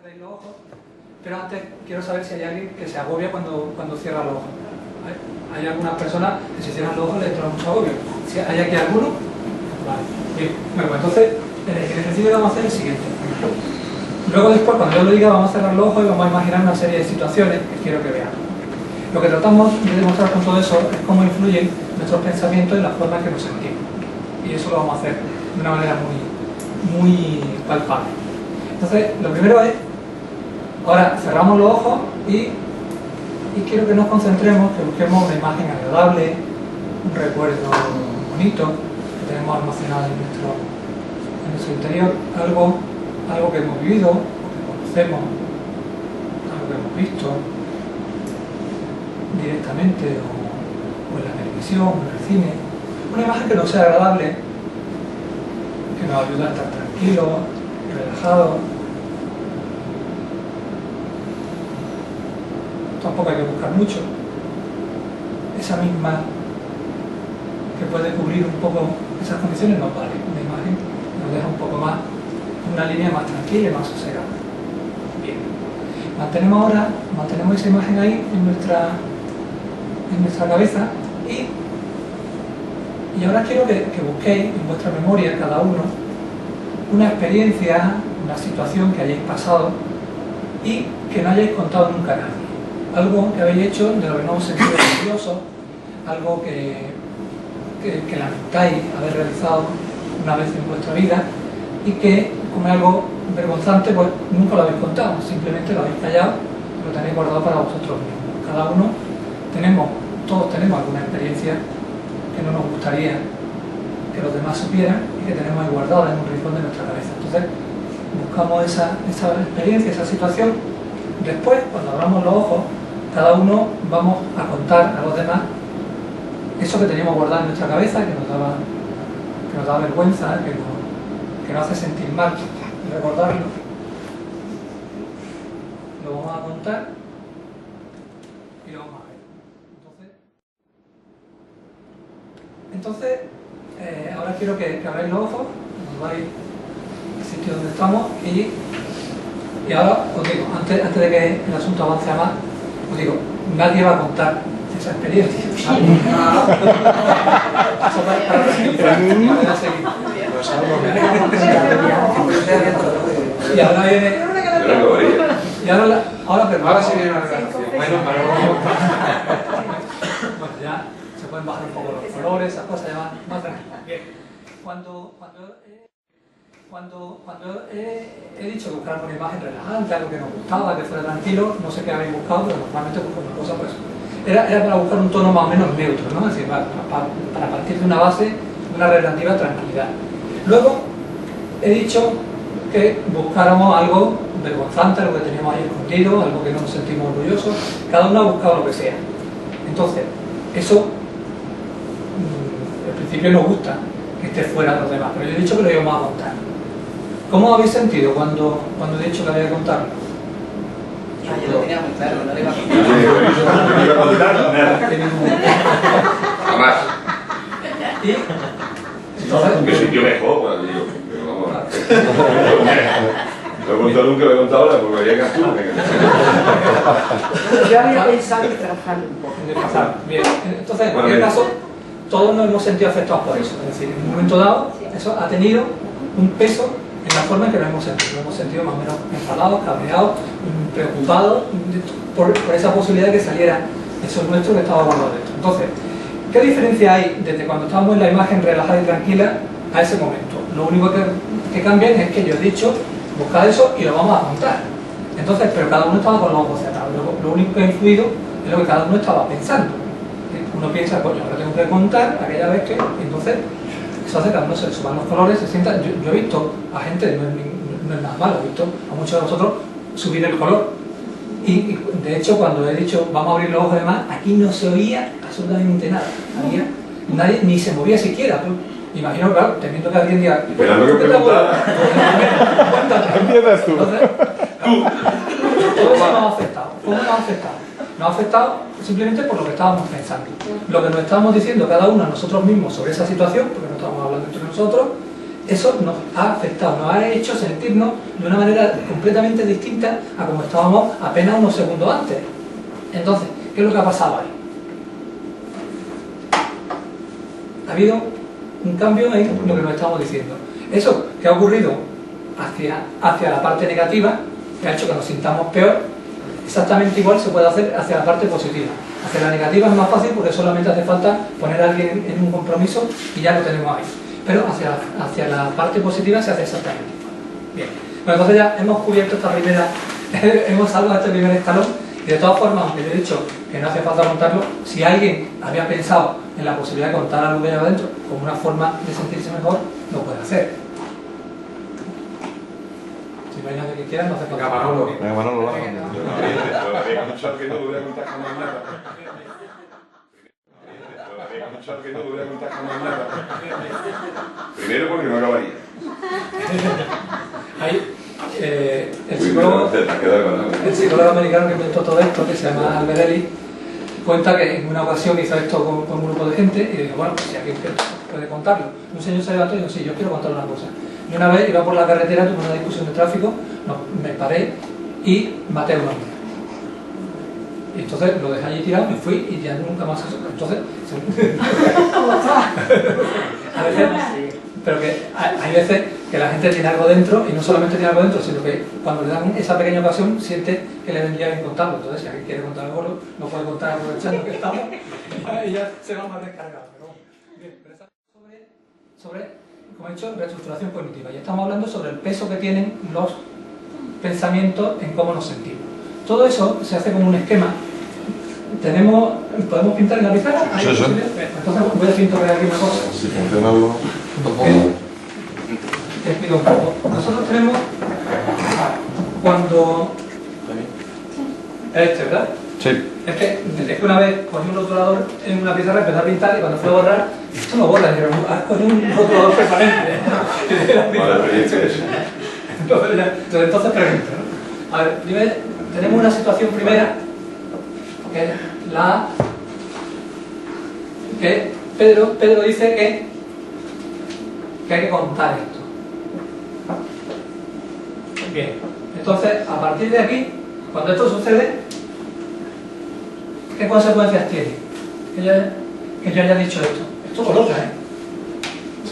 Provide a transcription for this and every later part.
cerréis los ojos, pero antes quiero saber si hay alguien que se agobia cuando cierra los ojos. ¿Vale? Hay algunas personas que si cierran los ojos les entra mucho agobio. Si ¿hay aquí alguno? Vale. Bien. Bueno, pues entonces el ejercicio que vamos a hacer es el siguiente. Luego después, cuando yo lo diga, vamos a cerrar los ojos y vamos a imaginar una serie de situaciones que quiero que vean. Lo que tratamos de demostrar con todo eso es cómo influyen nuestros pensamientos en la forma en que nos sentimos. Y eso lo vamos a hacer de una manera muy palpable. Entonces, lo primero es, ahora cerramos los ojos y quiero que nos concentremos, que busquemos una imagen agradable, un recuerdo bonito que tenemos almacenado en nuestro interior, algo que hemos vivido, que conocemos, algo que hemos visto directamente o en la televisión, o en el cine, una imagen que nos sea agradable, que nos ayude a estar tranquilos, relajados. Tampoco hay que buscar mucho. Esa misma que puede cubrir un poco esas condiciones nos vale. Una imagen nos deja un poco más, una línea más tranquila y más sosegada. Bien. Mantenemos esa imagen ahí en nuestra cabeza y ahora quiero que busquéis en vuestra memoria cada uno una experiencia, una situación que hayáis pasado y que no hayáis contado nunca a nadie. Algo que habéis hecho de lo que no os sentís orgullosos, algo que lamentáis haber realizado una vez en vuestra vida y que, como es algo vergonzante, pues nunca lo habéis contado, simplemente lo habéis callado y lo tenéis guardado para vosotros mismos. Cada uno todos tenemos alguna experiencia que no nos gustaría que los demás supieran y que tenemos ahí guardada en un rincón de nuestra cabeza. Entonces, buscamos esa experiencia, esa situación. Después, cuando abramos los ojos, cada uno vamos a contar a los demás eso que teníamos guardado en nuestra cabeza, que nos da vergüenza, que nos hace sentir mal, y recordarlo. Lo vamos a contar y lo vamos a ver. Entonces ahora quiero que abráis los ojos, nos vais al sitio donde estamos y ahora os digo, antes de que el asunto avance a más, os digo, nadie va a contar esa experiencia. Y ahora viene. Ahora sí viene una relación. Bueno, ya se pueden bajar un poco los colores, esas cosas ya más tranquilas. Bien. Cuando he dicho buscar una imagen relajante, algo que nos gustaba, que fuera tranquilo, no sé qué habéis buscado, pero normalmente busco una cosa, pues era para buscar un tono más o menos neutro, ¿no? Es decir, para partir de una base de una relativa tranquilidad. Luego he dicho que buscáramos algo vergonzante, algo que teníamos ahí escondido, algo que no nos sentimos orgullosos. Cada uno ha buscado lo que sea. Entonces, eso al principio nos gusta que esté fuera de los demás, pero yo he dicho que lo íbamos a contar. ¿Cómo habéis sentido cuando he dicho que había que contarlo? Yo lo tenía muy claro, no le iba a contar. Jamás. Y entonces, Me sintió mejor, pues digo, pero vamos a no he contado nunca, lo he contado ahora, porque había que actuar. Yo había pensado en trabajarlo un poco. Bien, entonces en cualquier caso, todos nos hemos sentido afectados por eso. Es decir, en un momento dado, eso ha tenido un peso en la forma en que nos hemos sentido. Nos hemos sentido más o menos enfadados, cabreados, preocupados por esa posibilidad de que saliera eso nuestro que estaba guardado dentro. Entonces, ¿qué diferencia hay desde cuando estábamos en la imagen relajada y tranquila a ese momento? Lo único que cambia es que yo he dicho, buscad eso y lo vamos a contar. Entonces, pero cada uno estaba con los ojos cerrados. Lo único que ha influido es lo que cada uno estaba pensando. Uno piensa, coño, ahora tengo que contar aquella vez que... Entonces, eso hace que a uno se le suban los colores, se sienta... Yo he visto a gente, no es nada malo, he visto a muchos de vosotros subir el color. Y de hecho, cuando he dicho, vamos a abrir los ojos y demás, aquí no se oía absolutamente nada. Nadie ni se movía siquiera. Imagino, claro, teniendo que alguien diga... Esperando que preguntara. Cuéntate. Empiezas tú. Entonces, todo eso nos ha afectado. ¿Cómo nos ha afectado? Nos ha afectado simplemente por lo que estábamos pensando. Lo que nos estábamos diciendo cada uno a nosotros mismos sobre esa situación, porque no estábamos hablando entre nosotros, eso nos ha afectado, nos ha hecho sentirnos de una manera completamente distinta a como estábamos apenas unos segundos antes. Entonces, ¿qué es lo que ha pasado ahí? Ha habido un cambio en lo que nos estamos diciendo. Eso que ha ocurrido hacia la parte negativa, que ha hecho que nos sintamos peor, exactamente igual se puede hacer hacia la parte positiva. Hacia la negativa es más fácil porque solamente hace falta poner a alguien en un compromiso y ya lo tenemos ahí. Pero hacia la parte positiva se hace exactamente igual. Bien. Bueno, entonces ya hemos cubierto esta primera, hemos salvado este primer escalón, y de todas formas, aunque yo he dicho que no hace falta contarlo, si alguien había pensado en la posibilidad de contar algo que lleva adentro como una forma de sentirse mejor, lo puede hacer. Si no hay nadie que quiera, no hace falta. Venga, Manolo, lo hago. Había escuchado que no voy a contar jamás nada. Había escuchado que no voy a contar jamás nada. Primero porque no acabaría. Ahí, el psicólogo americano que inventó todo esto, que se llama Albert Ellis, cuenta que en una ocasión hizo esto con un grupo de gente y dijo, bueno, pues si alguien puede contarlo. Un señor se levantó y dijo, sí, yo quiero contar una cosa. Y una vez iba por la carretera, tuve una discusión de tráfico, me paré y maté a un hombre. Y entonces lo dejé allí tirado, me fui y ya nunca más eso. Entonces, a veces, pero que hay veces que la gente tiene algo dentro y no solamente tiene algo dentro, sino que cuando le dan esa pequeña ocasión siente que le vendría bien contarlo. Entonces, si alguien quiere contar algo, no puede contar aprovechando que estamos y ya se va más descargado. Pero bien, pero está sobre, como he dicho, reestructuración cognitiva. Y estamos hablando sobre el peso que tienen los pensamientos en cómo nos sentimos. Todo eso se hace como un esquema. ¿Podemos pintar en la pizarra? Sí, sí. Entonces voy a pintar aquí una cosa. Si funciona algo. Te explico un poco. Nosotros tenemos cuando... ¿verdad? Sí. Es que una vez cogí un rotulador en una pizarra, empecé a pintar y cuando fui a borrar, esto no borra, pero has cogido un rotulador permanente. Entonces pregunto, ¿no? A ver, primero tenemos una situación primera, que es que Pedro dice que hay que contar esto. Bien, entonces a partir de aquí, cuando esto sucede, ¿qué consecuencias tiene? Que yo haya dicho esto. Esto coloca, ¿eh?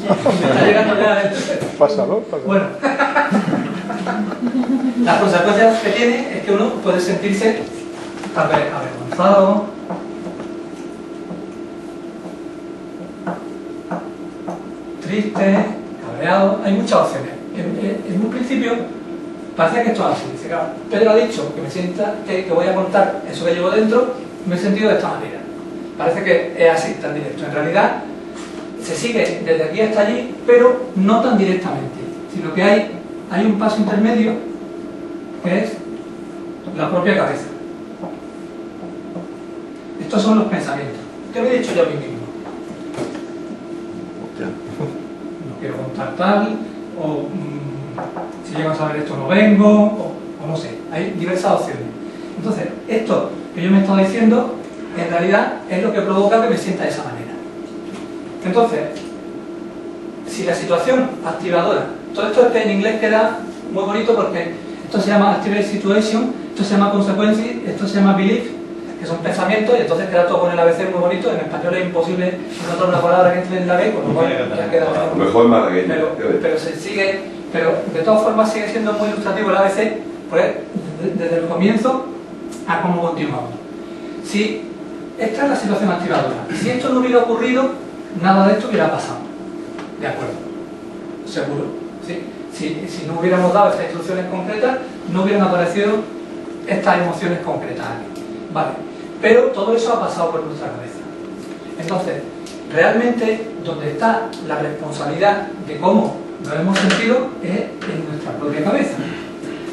Me está llegando ya Pásalo. Bueno, las consecuencias que tiene es que uno puede sentirse tal vez avergonzado, triste, cabreado. Hay muchas opciones. En un principio parecía que esto es así. Dice, claro, Pedro ha dicho que me sienta que voy a contar eso que llevo dentro, me he sentido de esta manera. Parece que es así, tan directo. En realidad se sigue desde aquí hasta allí, pero no tan directamente, sino que hay un paso intermedio que es la propia cabeza. Estos son los pensamientos. ¿Qué me he dicho yo a mí mismo? No quiero contar tal, o si llego a saber esto no vengo, o no sé. Hay diversas opciones. Entonces, esto que yo me estoy diciendo, en realidad es lo que provoca que me sienta de esa manera. Entonces, si la situación activadora, todo esto en inglés queda muy bonito porque esto se llama activate situation, esto se llama consequences, esto se llama belief, que son pensamientos, y entonces queda todo con el ABC muy bonito. En español es imposible encontrar una palabra que entre en la B, con lo cual ya queda mejor malagueño. Pero se sigue, pero de todas formas sigue siendo muy ilustrativo el ABC, pues, desde el comienzo a cómo continuamos. Si esta es la situación activadora, si esto no hubiera ocurrido, nada de esto hubiera pasado. ¿De acuerdo? Seguro. ¿Sí? Si no hubiéramos dado estas instrucciones concretas, no hubieran aparecido estas emociones concretas aquí. Vale. Pero todo eso ha pasado por nuestra cabeza. Entonces, realmente, donde está la responsabilidad de cómo nos hemos sentido es en nuestra propia cabeza.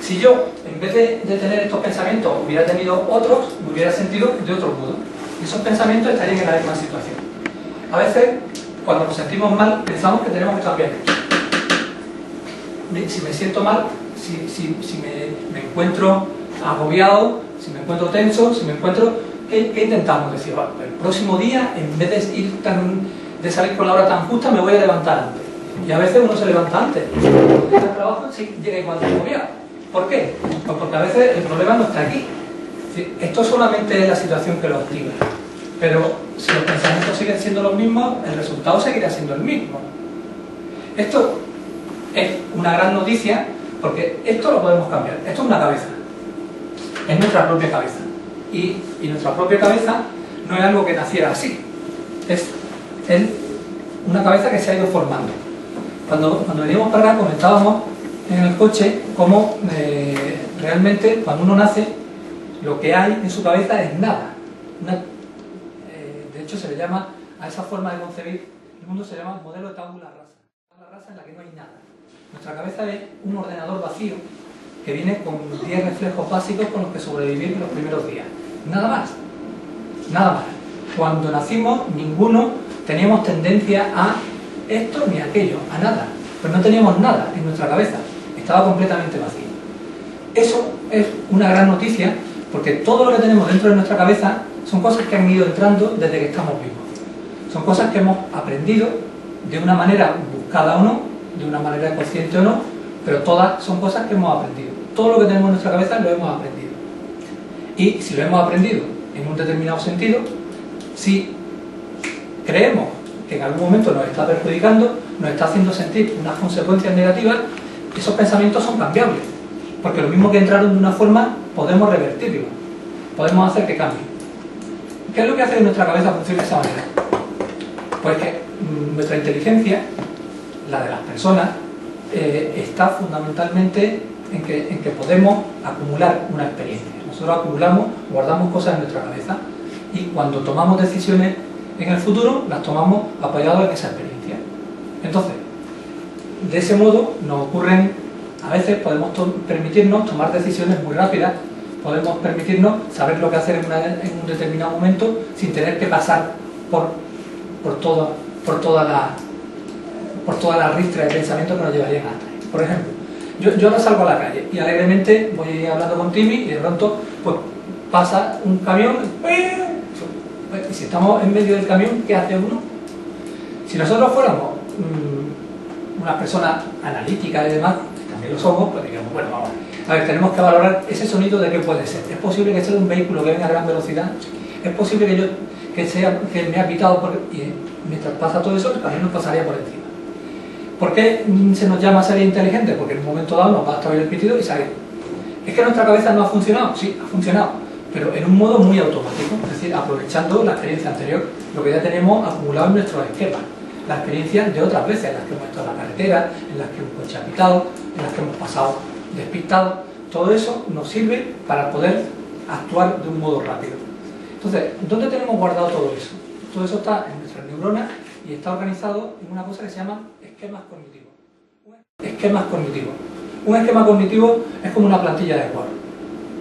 Si yo, en vez de tener estos pensamientos, hubiera tenido otros, me hubiera sentido de otro modo. Y esos pensamientos estarían en la misma situación. A veces, cuando nos sentimos mal, pensamos que tenemos que cambiar. Si me siento mal, si me encuentro agobiado, si me encuentro tenso, si me encuentro... ¿Qué intentamos? Decir, bueno, el próximo día, en vez de salir con la hora tan justa, me voy a levantar antes. Y a veces uno se levanta antes, cuando llega al trabajo sí llega igual de agobiado. ¿Por qué? Pues porque a veces el problema no está aquí. Esto solamente es la situación que lo activa. Pero si los pensamientos siguen siendo los mismos, el resultado seguirá siendo el mismo. Esto es una gran noticia porque esto lo podemos cambiar. Esto es una cabeza. Es nuestra propia cabeza. Y nuestra propia cabeza no es algo que naciera así. Es una cabeza que se ha ido formando. Cuando veníamos para acá comentábamos en el coche cómo realmente cuando uno nace lo que hay en su cabeza es nada. De hecho se le llama a esa forma de concebir el mundo, se llama modelo de tabula rasa. Tabula rasa en la que no hay nada. Nuestra cabeza es un ordenador vacío que viene con 10 reflejos básicos con los que sobrevivir en los primeros días. Nada más. Nada más. Cuando nacimos ninguno teníamos tendencia a esto ni aquello, a nada. Pues no teníamos nada en nuestra cabeza. Estaba completamente vacío. Eso es una gran noticia porque todo lo que tenemos dentro de nuestra cabeza son cosas que han ido entrando desde que estamos vivos. Son cosas que hemos aprendido de una manera buscada o no, de una manera consciente o no, pero todas son cosas que hemos aprendido. Todo lo que tenemos en nuestra cabeza lo hemos aprendido. Y si lo hemos aprendido en un determinado sentido, si creemos que en algún momento nos está perjudicando, nos está haciendo sentir unas consecuencias negativas, esos pensamientos son cambiables. Porque lo mismo que entraron de una forma, podemos revertirlo. Podemos hacer que cambie. ¿Qué es lo que hace que nuestra cabeza funcione de esa manera? Pues que nuestra inteligencia, la de las personas, está fundamentalmente en que podemos acumular una experiencia. Nosotros acumulamos, guardamos cosas en nuestra cabeza y cuando tomamos decisiones en el futuro, las tomamos apoyados en esa experiencia. Entonces, de ese modo nos ocurren, a veces podemos permitirnos tomar decisiones muy rápidas, podemos permitirnos saber lo que hacer en un determinado momento sin tener que pasar por toda la ristra de pensamientos que nos llevarían hasta ahí. Por ejemplo, yo no salgo a la calle y alegremente voy hablando con Timmy y de pronto pues pasa un camión y si estamos en medio del camión, ¿qué hace uno? Si nosotros fuéramos una persona analítica y demás, que también lo somos, pues digamos, bueno, vamos a ver, tenemos que valorar ese sonido de qué puede ser. ¿Es posible que sea de un vehículo que venga a gran velocidad? ¿Es posible que me ha pitado y mientras pasa todo eso, el camión nos pasaría por encima? ¿Por qué se nos llama ser inteligente? Porque en un momento dado nos va a estar el pitido y salir. ¿Es que nuestra cabeza no ha funcionado? Sí, ha funcionado, pero en un modo muy automático, es decir, aprovechando la experiencia anterior, lo que ya tenemos acumulado en nuestros esquemas, la experiencia de otras veces, en las que hemos estado en la carretera, en las que un coche ha pitado, en las que hemos pasado despistados. Todo eso nos sirve para poder actuar de un modo rápido. Entonces, ¿dónde tenemos guardado todo eso? Todo eso está en nuestras neuronas y está organizado en una cosa que se llama esquemas cognitivos. Esquemas cognitivos. Un esquema cognitivo es como una plantilla de Word,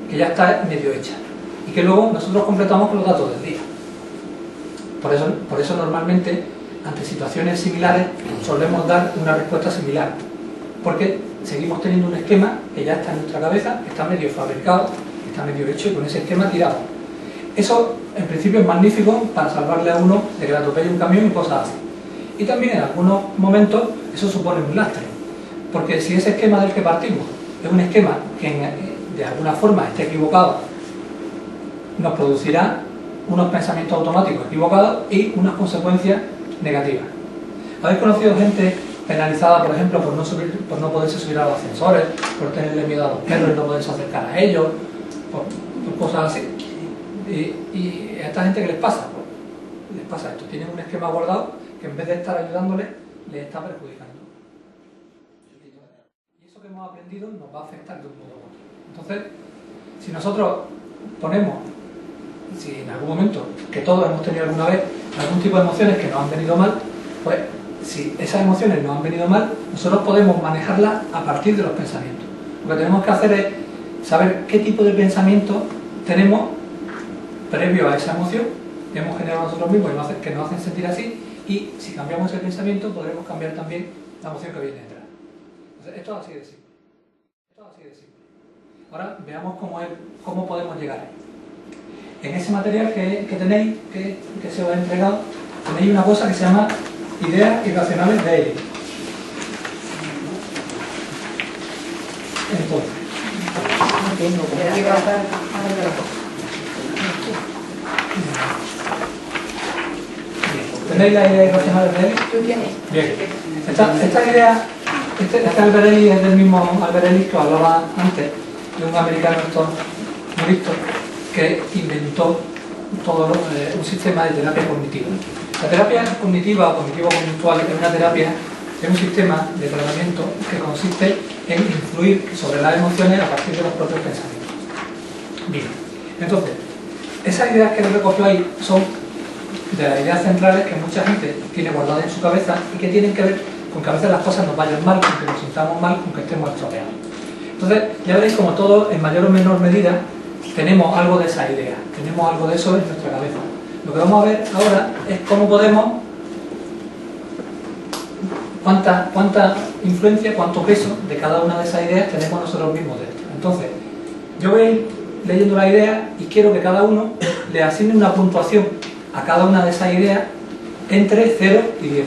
que ya está medio hecha y que luego nosotros completamos con los datos del día. Por eso normalmente, ante situaciones similares, solemos dar una respuesta similar, porque seguimos teniendo un esquema que ya está en nuestra cabeza, que está medio fabricado, que está medio hecho y con ese esquema tirado. Eso, en principio, es magnífico para salvarle a uno de que le atropelle un camión y cosas así. Y también en algunos momentos eso supone un lastre, porque si ese esquema del que partimos es un esquema que de alguna forma esté equivocado, nos producirá unos pensamientos automáticos equivocados y unas consecuencias negativas. ¿Habéis conocido gente penalizada, por ejemplo, por no poderse subir a los ascensores, por tenerle miedo a los perros y no poderse acercar a ellos, por cosas así? ¿Y a esta gente qué les pasa? Pues les pasa esto, tienen un esquema guardado que en vez de estar ayudándoles, les está perjudicando. Y eso que hemos aprendido nos va a afectar de un modo u otro. Entonces, si nosotros ponemos, si en algún momento, que todos hemos tenido alguna vez, algún tipo de emociones que nos han venido mal, pues si esas emociones nos han venido mal, nosotros podemos manejarlas a partir de los pensamientos. Lo que tenemos que hacer es saber qué tipo de pensamiento tenemos previo a esa emoción que hemos generado nosotros mismos y que nos hacen sentir así, y si cambiamos ese pensamiento podremos cambiar también la emoción que viene detrás. Entonces, esto es así de simple. Esto es así de simple. Ahora veamos cómo podemos llegar ahí. En ese material que tenéis, que se os ha entregado, tenéis una cosa que se llama ideas irracionales de Ellis. Entonces, ¿tenéis la idea irracional de Alberelli? Bien. Esta idea, este Alberelli es del mismo Alberelli que hablaba antes, de un americano muy listo, que inventó todo un sistema de terapia cognitiva. La terapia cognitiva o cognitivo-conductual es una terapia, es un sistema de tratamiento que consiste en influir sobre las emociones a partir de los propios pensamientos. Bien, entonces, esas ideas que recogió ahí son de las ideas centrales que mucha gente tiene guardadas en su cabeza y que tienen que ver con que a veces las cosas nos vayan mal, con que nos sintamos mal, con que estemos estropeados. Entonces, ya veréis como todos, en mayor o menor medida, tenemos algo de esa idea, tenemos algo de eso en nuestra cabeza. Lo que vamos a ver ahora es cómo podemos, cuánta influencia, cuánto peso de cada una de esas ideas tenemos nosotros mismos de esto. Entonces, yo voy a ir leyendo la idea y quiero que cada uno le asigne una puntuación a cada una de esas ideas entre 0 y 10.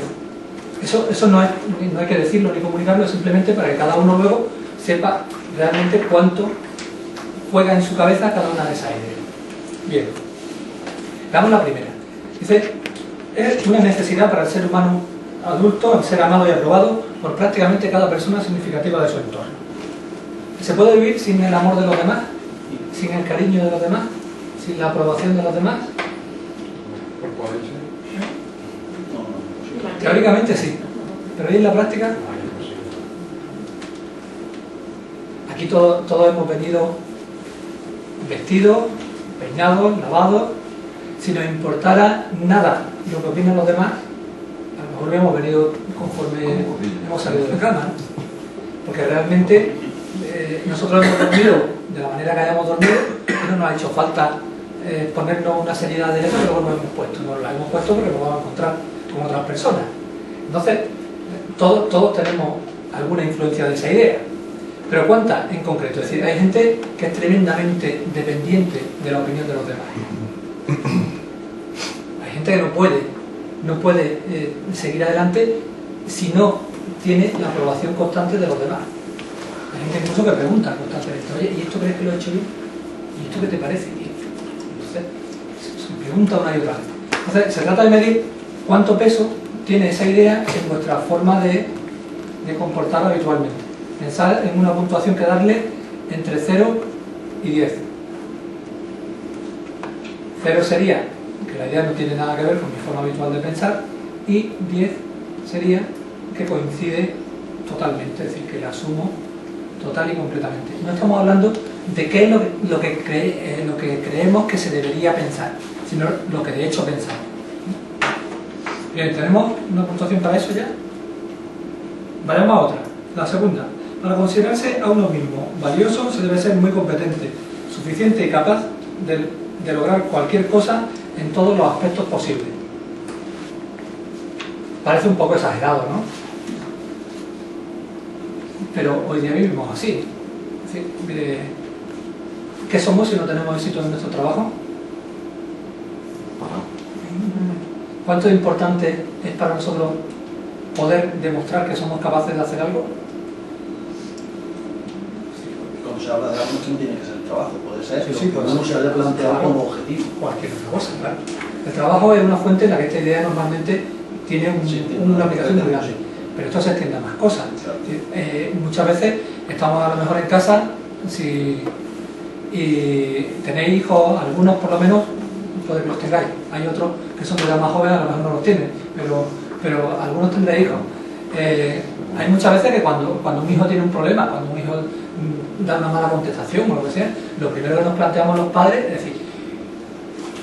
Eso no hay que decirlo ni comunicarlo, simplemente para que cada uno luego sepa realmente cuánto juega en su cabeza cada una de esas ideas. Bien, veamos la primera. Dice, es una necesidad para el ser humano adulto el ser amado y aprobado por prácticamente cada persona significativa de su entorno. ¿Se puede vivir sin el amor de los demás? ¿Sin el cariño de los demás? ¿Sin la aprobación de los demás? Teóricamente sí, pero ¿y en la práctica? Aquí todos hemos venido vestidos, peinados, lavados. Si nos importara nada lo que opinan los demás, a lo mejor hubiéramos venido conforme hemos salido de cama, ¿no? Porque realmente nosotros hemos dormido de la manera que hayamos dormido y no nos ha hecho falta ponernos una seriedad de eso que luego nos hemos puesto. Nos la hemos puesto porque nos vamos a encontrar con otras personas. Entonces, todos tenemos alguna influencia de esa idea. Pero ¿cuántas en concreto? Es decir, hay gente que es tremendamente dependiente de la opinión de los demás. Hay gente que no puede seguir adelante si no tiene la aprobación constante de los demás. Hay gente incluso que pregunta constantemente, oye, ¿y esto crees que lo he hecho bien? ¿Y esto qué te parece? Entonces, se pregunta una y otra vez. Entonces, se trata de medir cuánto peso tiene esa idea en vuestra forma de comportar habitualmente. Pensar en una puntuación que darle entre 0 y 10. 0 sería que la idea no tiene nada que ver con mi forma habitual de pensar, y 10 sería que coincide totalmente, es decir, que la asumo total y completamente. No estamos hablando de qué es lo que creemos que se debería pensar, sino lo que de hecho pensamos. Bien, ¿tenemos una puntuación para eso ya? Vayamos a otra, la segunda. Para considerarse a uno mismo valioso se debe ser muy competente, suficiente y capaz de lograr cualquier cosa en todos los aspectos posibles. Parece un poco exagerado, ¿no? Pero hoy día vivimos así. Es decir, ¿qué somos si no tenemos éxito en nuestro trabajo? ¿Cuánto importante es para nosotros poder demostrar que somos capaces de hacer algo? Cuando se habla de algo, no tiene que ser el trabajo, puede ser, sí, pero no se haya planteado como objetivo. Cualquier otra cosa, claro. El trabajo es una fuente en la que esta idea normalmente tiene una aplicación muy grande, pero esto se extiende a más cosas. Claro. Muchas veces estamos a lo mejor en casa y tenéis hijos, algunos por lo menos, puede que los tengáis. Hay otros que son de edad más joven, a lo mejor no los tienen, pero algunos tendréis hijos. Hay muchas veces que cuando un hijo tiene un problema, cuando un hijo da una mala contestación o lo que sea, lo primero que nos planteamos los padres es decir,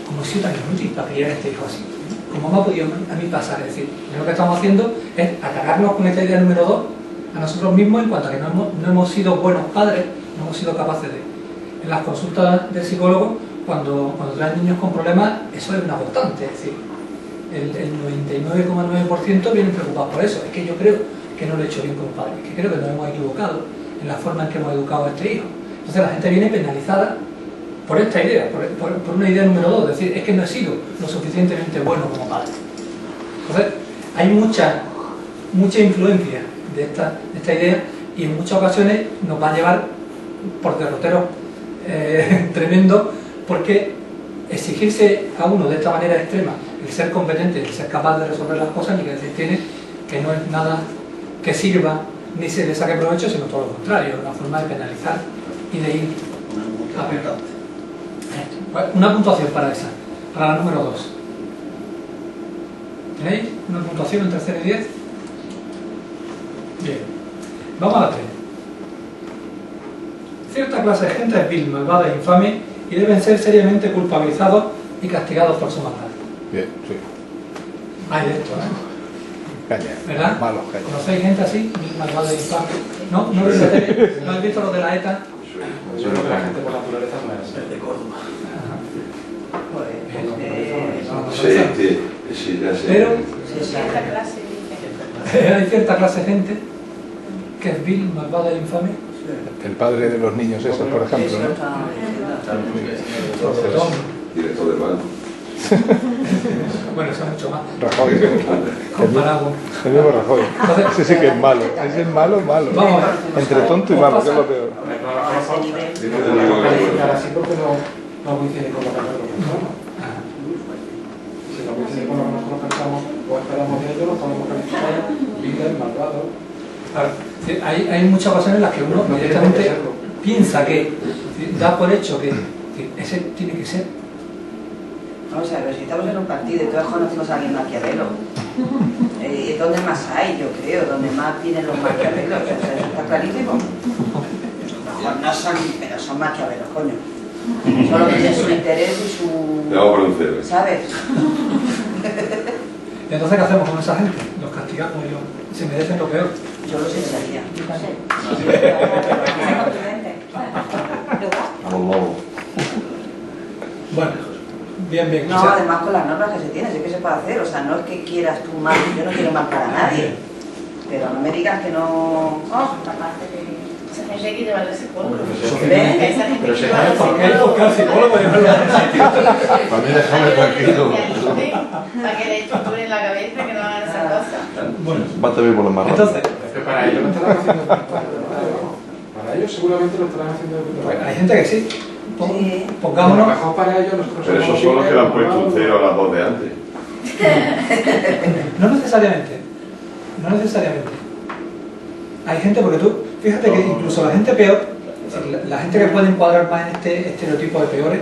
¿cómo he sido tan inútil para criar a este hijo así? ¿Cómo me ha podido a mí pasar? Es decir, lo que estamos haciendo es atacarnos con esta idea número 2 a nosotros mismos en cuanto a que no hemos sido buenos padres, no hemos sido capaces de... En las consultas del psicólogo, cuando traen niños con problemas, eso es una constante, es decir, el 99,9% vienen preocupados por eso. Es que yo creo que no lo he hecho bien como padre, es que creo que nos hemos equivocado en la forma en que hemos educado a este hijo. Entonces la gente viene penalizada por esta idea, por una idea número 2, es decir, es que no he sido lo suficientemente bueno como padre. Entonces hay mucha influencia de esta idea y en muchas ocasiones nos va a llevar por derroteros tremendos, porque exigirse a uno de esta manera extrema, el ser competente, el ser capaz de resolver las cosas, ni que decir tiene que no es nada que sirva ni se le saque provecho, sino todo lo contrario, una forma de penalizar y de ir a peor. Una puntuación para esa, para la número 2. ¿Tenéis una puntuación entre 0 y 10? Bien. Vamos a la 3. Cierta clase de gente es vil, malvada e infame y deben ser seriamente culpabilizados y castigados por su maldad. Bien, sí. Hay de esto, Caña. ¿verdad? Malos, caña. ¿Conocéis gente así? Vil, malvada e infame. ¿No? ¿No habéis visto los de la ETA? Yo creo que la gente por naturaleza no es el de Córdoba. Sí, ya sé. Pero Cierta clase hay cierta clase de gente que es vil, malvada e infame. El padre de los niños esos, por ejemplo, ¿no? Director del banco. Bueno, eso es mucho más. Rajoy. Comparado. El mismo Rajoy. Entonces, Ese sí que es malo. Ese es malo, malo. vamos a ver. Entre tonto y malo, que es lo peor. Dime de una cosa. Así porque no coincide con lo que nosotros pensamos. Si no coincide con lo que nosotros pensamos o esperamos de ellos, lo podemos calificar líder, malvado. Claro, hay muchas ocasiones en las que uno No tiene por qué directamente serlo. piensa que da por hecho que ese tiene que ser. Vamos a ver, si estamos en un partido y todos conocemos a alguien Maquiavelo, es donde más hay, yo creo, donde más vienen los Maquiavelos, o sea, eso está clarísimo. Mejor no son, pero son Maquiavelos, coño. Solo tienen su interés y su... Te hago por un cero. ¿Sabes? Y entonces, ¿qué hacemos con esa gente? Los castigamos y se merecen lo peor. Yo los echaría. Bueno, bien, bien. No, O sea, además con las normas que se tienen, sé que se puede hacer, o sea, no es que quieras tú mal, yo no quiero mal para nadie, pero no me digas que no... Oh, aparte de esa gente hay que llevarle ese psicólogo. ¿Ves? Que esa gente Pero hay si que llevarle ¿por qué? Porque al psicólogo llevarlo a un sitio. Para mí déjame tranquilo. Para que le estructuren la cabeza, que no hagan esas cosas. Bueno, Bate bien por los marrones. entonces, Es que para ellos lo estarán haciendo para ellos seguramente lo estarán haciendo de puta pues, madre. hay gente que sí. Sí. A lo Pongámonos. mejor para ellos nosotros Pero esos son los que le han puesto un cero a las dos de antes. No necesariamente. No necesariamente. Hay gente, porque tú, fíjate que incluso la gente peor, es decir, la gente que puede encuadrar más en este estereotipo de peores,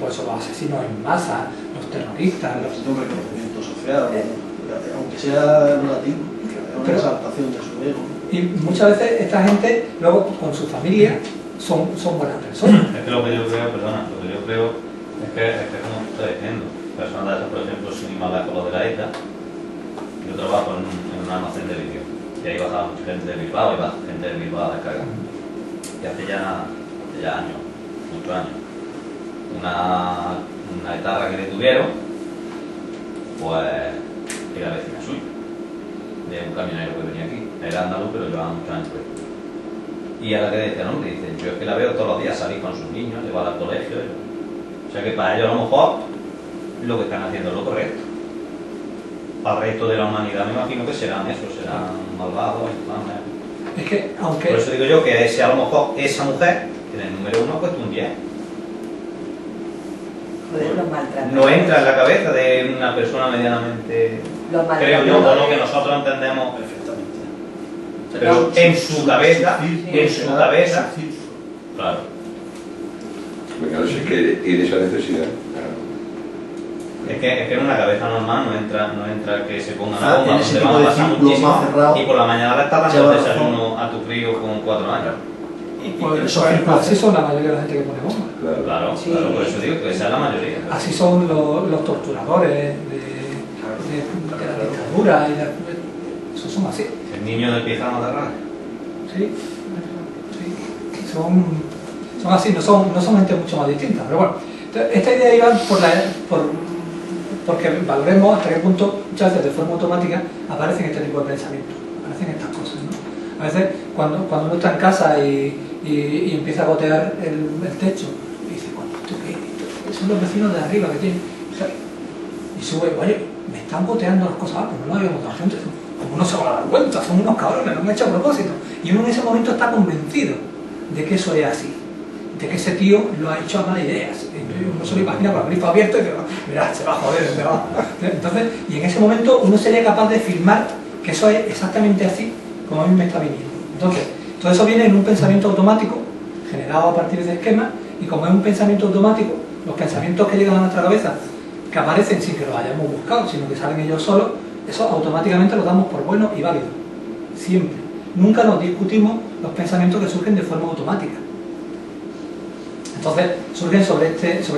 por eso los asesinos en masa, los terroristas, los... Un reconocimiento social, aunque sea relativo, una Pero- exaltación de su ego. Y muchas veces esta gente, luego con su familia, son buenas personas. Es que lo que yo creo, perdona, lo que yo creo es que como tú estás diciendo, personas de esas, por ejemplo, sin ir más lejos lo de la ETA, yo trabajo en un almacén de vídeo y ahí bajaba mucha gente de Bilbao y baja gente de Bilbao a descargar. Y hace ya años, muchos años, una guitarra que le tuvieron, pues era vecina suya, de un camionero que venía aquí. Era andaluz, pero llevaba muchos años por ahí. Y a la que decía, no, me dice, yo es que la veo todos los días salir con sus niños, llevar al colegio. O sea que para ellos a lo mejor lo que están haciendo es lo correcto. Para el resto de la humanidad me imagino que serán eso, serán malvados, infames. Es que, aunque... Por eso digo yo que ese, a lo mejor esa mujer, en el número 1 ha puesto un 10. Joder, los maltratadores. No entra en la cabeza de una persona medianamente, Los creo yo, o lo que maltratadores. nosotros entendemos. Perfectamente. Pero en su cabeza, claro. Claro, si es que tiene esa necesidad. Claro. Es que en una cabeza normal no entra que se ponga una Ah, bomba en ese donde tipo van a de pasar círculos más muchísimo cerrados. y por la mañana le estás dando Lleva el razón. desayuno a tu crío con 4 años. Pues así son la mayoría de la gente que pone bombas. Claro. Claro, Sí. claro, por eso digo que esa es la mayoría. Así son los torturadores de la dictadura. Esos son así. El niño del pijama de rara. Sí, son así, no son gente mucho más distinta. Pero bueno, esta idea iba porque valoremos hasta qué punto muchas veces de forma automática aparecen este tipo de pensamientos, aparecen estas cosas, ¿no? A veces cuando uno está en casa y empieza a gotear el techo, y dice, bueno, ¿esto qué? Son los vecinos de arriba que tienen. Y sube, oye, me están goteando las cosas, pues no lo habíamos dado gente. como uno se va a dar cuenta, son unos cabrones, lo han hecho a propósito. Y uno en ese momento está convencido de que eso es así, de que ese tío lo ha hecho a malas ideas. Uno se lo imagina con el grifo abierto y dice, mira, se va a joder, se va. Entonces, y en ese momento uno sería capaz de filmar que eso es exactamente así como a mí me está viniendo. Entonces, todo eso viene en un pensamiento automático generado a partir de esquemas, y como es un pensamiento automático, los pensamientos que llegan a nuestra cabeza, que aparecen sin que los hayamos buscado, sino que salen ellos solos, eso automáticamente los damos por buenos y válidos. Siempre. Nunca nos discutimos los pensamientos que surgen de forma automática. Entonces, surgen sobre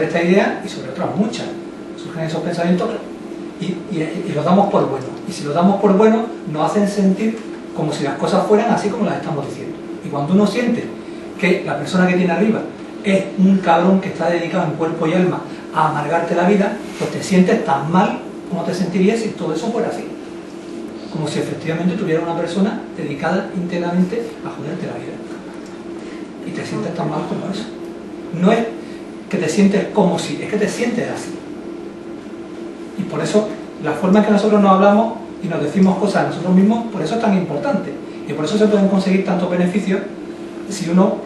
esta idea y sobre otras muchas. Surgen esos pensamientos y los damos por buenos. Y si los damos por buenos, nos hacen sentir como si las cosas fueran así como las estamos diciendo. Y cuando uno siente que la persona que tiene arriba es un cabrón que está dedicado en cuerpo y alma a amargarte la vida, pues te sientes tan mal como te sentirías si todo eso fuera así. Como si efectivamente tuviera una persona dedicada íntegramente a joderte la vida. Y te sientes tan mal como eso. No es que te sientes como si, es que te sientes así. Y por eso la forma en que nosotros nos hablamos y nos decimos cosas a nosotros mismos, por eso es tan importante. Y por eso se pueden conseguir tantos beneficios si uno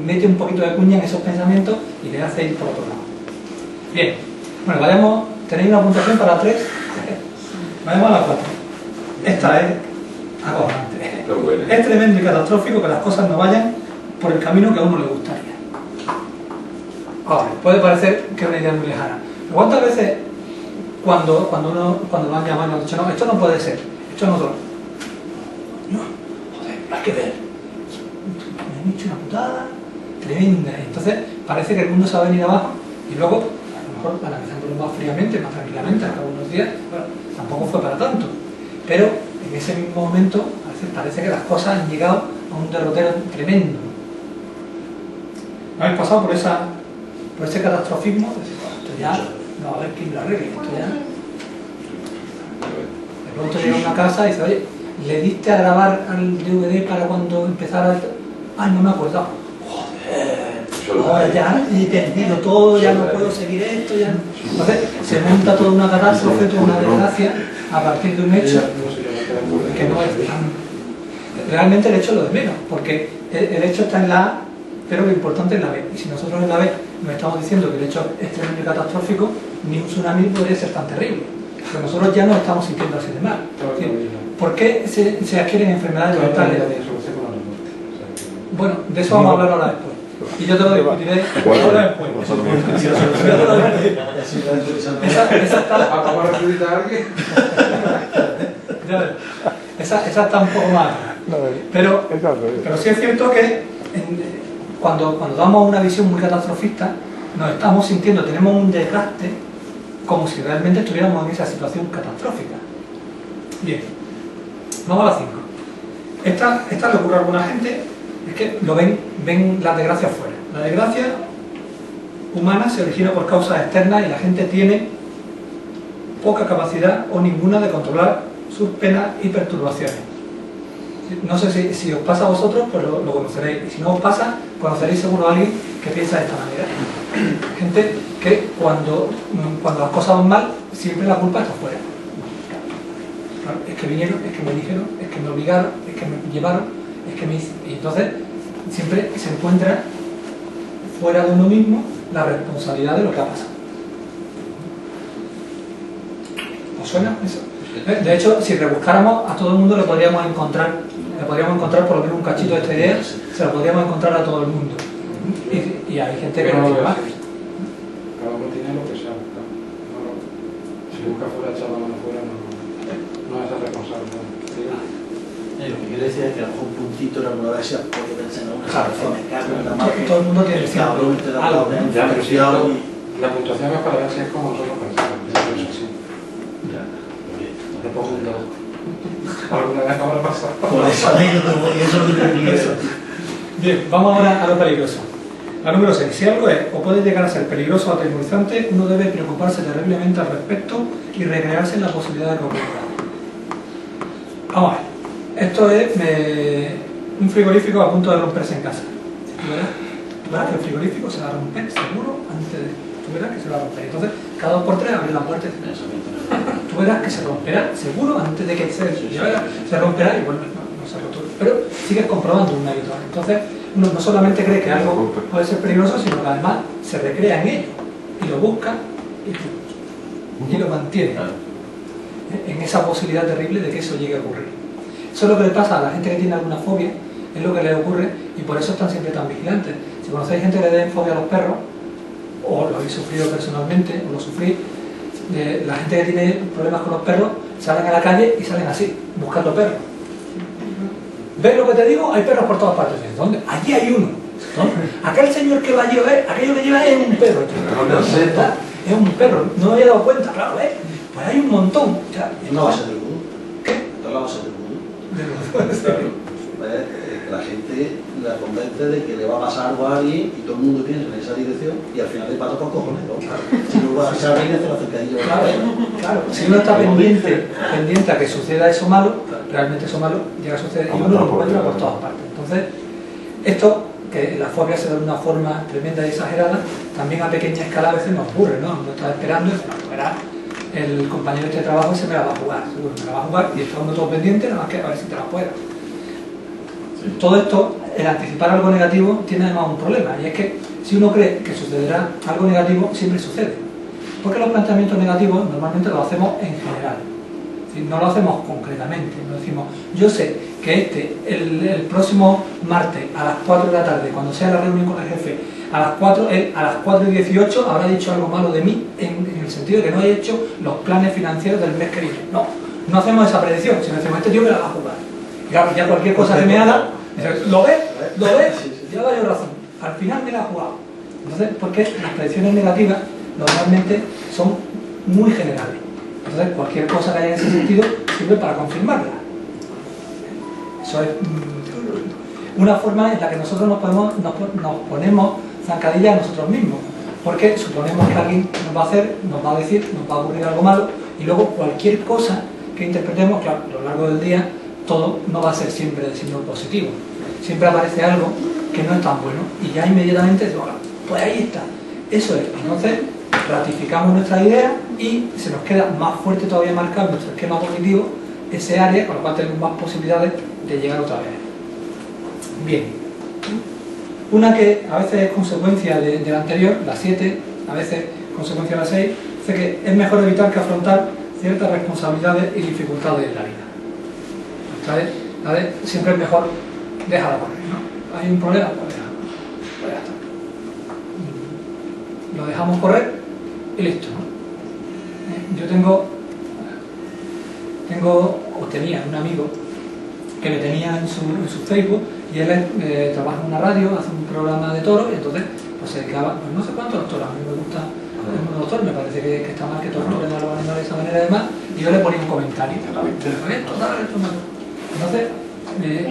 mete un poquito de cuña en esos pensamientos y le hace ir por otro lado. Bien, bueno, vayamos, tenéis una puntuación para 3, vayamos a la 4. Esta es acojonante. Es tremendo y catastrófico que las cosas no vayan por el camino que a uno le gustaría. Ahora, puede parecer que es una idea muy lejana. ¿Cuántas veces cuando lo han llamado y nos han dicho, no, esto no puede ser, esto no es otro? No, joder, hay que ver. Me han dicho una putada tremenda. Entonces parece que el mundo se va a venir abajo y luego, a lo mejor analizándolo más fríamente, más tranquilamente, al cabo de unos días, bueno, tampoco fue para tanto. Pero en ese mismo momento parece que las cosas han llegado a un derrotero tremendo. ¿No habéis pasado por ese catastrofismo? Esto ya no va a haber quien lo arregle, esto ya. De pronto llega a una casa y dice, oye, ¿le diste a grabar al DVD para cuando empezara? Ay, no me acuerdo. Joder, ahora ya he perdido todo, ya no puedo seguir esto, ya. Entonces se monta toda una catástrofe, toda una desgracia a partir de un hecho que no es tan... Realmente el hecho es lo de menos, porque el hecho está en la A, pero lo importante es la B. Y si nosotros en la B nos estamos diciendo que el hecho es tremendo y catastrófico, ni un tsunami podría ser tan terrible. Pero nosotros ya nos estamos sintiendo así de mal. ¿Por qué se adquieren enfermedades mentales? Bueno, de eso vamos a hablar ahora después. Y yo te lo discutiré ahora después. Esa está... ¿Vamos a reclutar a alguien? Esa está un poco más. Pero sí es cierto que cuando damos una visión muy catastrofista, nos estamos sintiendo, tenemos un desgaste como si realmente estuviéramos en esa situación catastrófica. Bien, vamos a la 5. Esta le ocurre a alguna gente, es que lo ven las desgracias fuera. La desgracia humana se origina por causas externas y la gente tiene poca capacidad o ninguna de controlar sus penas y perturbaciones. No sé si os pasa a vosotros, pues lo conoceréis. Y si no os pasa, conoceréis seguro a alguien que piensa de esta manera. Gente que cuando las cosas van mal, siempre la culpa está fuera. Claro, es que vinieron, es que me dijeron, es que me obligaron, es que me llevaron, es que me hicieron. Y entonces siempre se encuentra fuera de uno mismo la responsabilidad de lo que ha pasado. ¿Os suena eso? De hecho, si rebuscáramos, a todo el mundo le podríamos encontrar por lo menos un cachito de esta idea, se lo podríamos encontrar a todo el mundo. Y hay gente que no lo más. Cada uno tiene lo que sea. Si busca fuera, echar la mano fuera, no es el responsable. Lo que quiero decir es que a lo mejor un puntito en alguna vez se puede pensar en una situación. Todo el mundo tiene cabrón, te da algo. Ya, pero si la puntuación es para ver si es como nosotros pensamos. Eso es así. Te pongo un lado. Alguna vez habrá pasado. Por esa anécdota, y eso es lo que te eso. Bien, vamos ahora a lo peligroso. La número 6. Si algo es o puede llegar a ser peligroso o atemorizante, uno debe preocuparse terriblemente al respecto y recrearse en la posibilidad de que ocurra. Vamos a ver. Esto es un frigorífico a punto de romperse en casa. Tú verás que el frigorífico se va a romper seguro antes de... Tú verás que se va a romper. Entonces, cada 2 por 3 abrir la puerta y tú tú verás que se romperá, seguro, antes de que se romperá, y bueno, no se rotura. Pero sigues comprobando una y otra vez. Entonces, uno no solamente cree que algo puede ser peligroso, sino que además se recrea en ello, y lo busca, y lo mantiene en esa posibilidad terrible de que eso llegue a ocurrir. Eso es lo que le pasa a la gente que tiene alguna fobia, es lo que le ocurre, y por eso están siempre tan vigilantes. Si conocéis gente que le den fobia a los perros, o lo habéis sufrido personalmente, o lo sufrís, la gente que tiene problemas con los perros salen a la calle y salen así, buscando perros. ¿Ves lo que te digo? Hay perros por todas partes. ¿Dónde? Allí hay uno. ¿No? Aquel señor que va a llevar, aquello que lleva es un perro. Es un perro, no me había dado cuenta, claro, pues hay un montón. O sea, no va a ser del mundo. ¿Qué? No va a ser del mundo. La gente la convence de que le va a pasar algo a alguien y todo el mundo piensa en esa dirección y al final le pasa por cojones, ¿no? Si no va a pasar alguien, hace la cercadilla. Claro, si uno está pendiente a que suceda eso malo, realmente eso malo llega a suceder y uno lo encuentra por todas partes. Entonces, esto, que la fobia se da de una forma tremenda y exagerada, también a pequeña escala a veces nos ocurre, ¿no? Uno está esperando y dice, no, verás, el compañero de trabajo se me la va a jugar, seguro me la va a jugar, y está uno todo pendiente, nada más que a ver si te la juega. Todo esto, el anticipar algo negativo, tiene además un problema, y es que si uno cree que sucederá algo negativo, siempre sucede. Porque los planteamientos negativos normalmente los hacemos en general, es decir, no lo hacemos concretamente, no decimos, yo sé que el próximo martes a las 4 de la tarde, cuando sea la reunión con el jefe, a las 4:18 habrá dicho algo malo de mí, en el sentido de que no he hecho los planes financieros del mes que viene. No hacemos esa predicción, sino decimos, este tío me la va a jugar. Ya cualquier cosa que me haga, ¿lo ves? Ya vaya razón. Al final me la ha jugado. Entonces, porque las predicciones negativas normalmente son muy generales. Entonces, cualquier cosa que haya en ese sentido sirve para confirmarla. Eso es una forma en la que nosotros nos ponemos zancadillas a nosotros mismos. Porque suponemos que alguien nos va a hacer, nos va a decir, nos va a ocurrir algo malo, y luego cualquier cosa que interpretemos, claro, a lo largo del día, todo no va a ser siempre de signo positivo. Siempre aparece algo que no es tan bueno y ya inmediatamente decimos, pues ahí está. Eso es. Entonces ratificamos nuestra idea y se nos queda más fuerte todavía marcado nuestro esquema cognitivo ese área, con lo cual tenemos más posibilidades de llegar otra vez. Bien. Una que a veces es consecuencia de la anterior, la 7, a veces consecuencia de la 6, dice que es mejor evitar que afrontar ciertas responsabilidades y dificultades en la vida. Siempre es mejor dejarla correr, ¿no? Hay un problema, pues ya está. Lo dejamos correr y listo, ¿no? Yo tenía un amigo que me tenía en su Facebook, y él trabaja en una radio, hace un programa de toros, y entonces pues se dedicaba, pues no sé cuántos toros, a mí me gusta el doctor, me parece que está mal que torturen a los animales de esa manera, además, y yo le ponía un comentario, esto no. Entonces,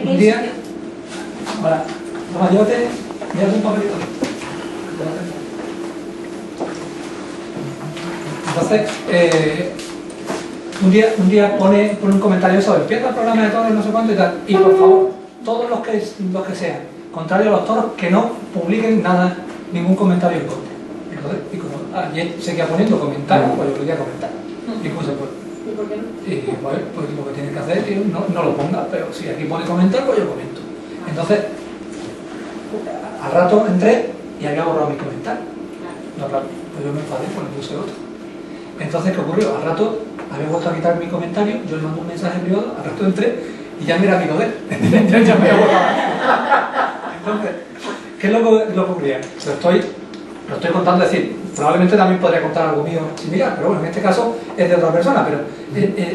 un día, ahora, llévate un papelito. Entonces, un día pone un comentario sobre empieza el programa de toros, no sé cuánto y tal, y por favor, todos los que sean contrarios a los toros, que no publiquen nada, ningún comentario en contra. Entonces, y como ayer seguía poniendo comentarios, pues yo quería comentar. Y puse, pues, ¿y por qué no? Y bueno, pues lo que tienes que hacer es que no lo pongas, pero si aquí pone comentar, pues yo comento. Entonces, al rato entré y había borrado mis comentarios. No, claro, pues yo me enfadé, pues le puse otro. Entonces, ¿qué ocurrió? Al rato había vuelto a quitar mi comentario, yo le mandé un mensaje privado, al rato entré y ya me era amigo de él. Ya me había borrado. Entonces, ¿qué es lo que ocurría? Lo estoy contando, es decir, probablemente también podría contar algo mío similar, pero bueno, en este caso es de otra persona, pero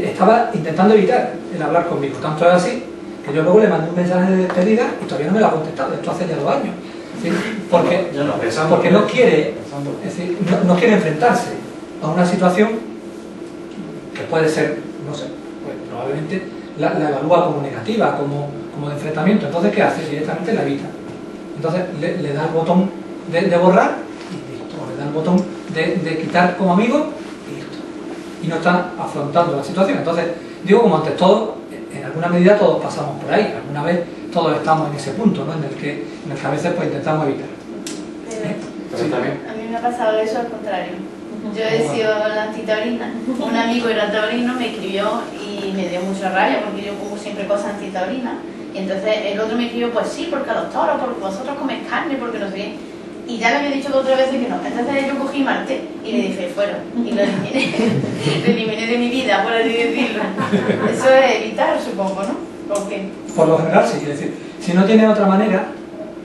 estaba intentando evitar el hablar conmigo. Tanto es así que yo luego le mandé un mensaje de despedida y todavía no me lo ha contestado, esto hace ya 2 años. ¿Sí? Porque no quiere, es decir, no quiere enfrentarse a una situación que puede ser, no sé, pues probablemente la evalúa como negativa, como de enfrentamiento. Entonces, ¿qué hace? Directamente la evita. Entonces le da el botón de borrar y listo, le da el botón de quitar como amigo y listo. Y no está afrontando la situación. Entonces, digo, como antes, todos, en alguna medida todos pasamos por ahí, alguna vez todos estamos en ese punto, ¿no? en el que a veces pues intentamos evitar. Sí. A mí me ha pasado eso al contrario. Yo he sido la antitaurina. Un amigo era taurino, me escribió y me dio mucha rabia porque yo pongo siempre cosas antitaurinas. Y entonces el otro me escribió, pues sí, porque a los toros, porque vosotros coméis carne, porque no sé qué. Y ya le había dicho 2 o 3 veces que no. Entonces yo cogí Marte y le dije, fuera. Y lo eliminé. Lo eliminé de mi vida, por así decirlo. Eso es evitar, supongo, ¿no? ¿O qué? Por lo general, sí. Es decir, si no tiene otra manera,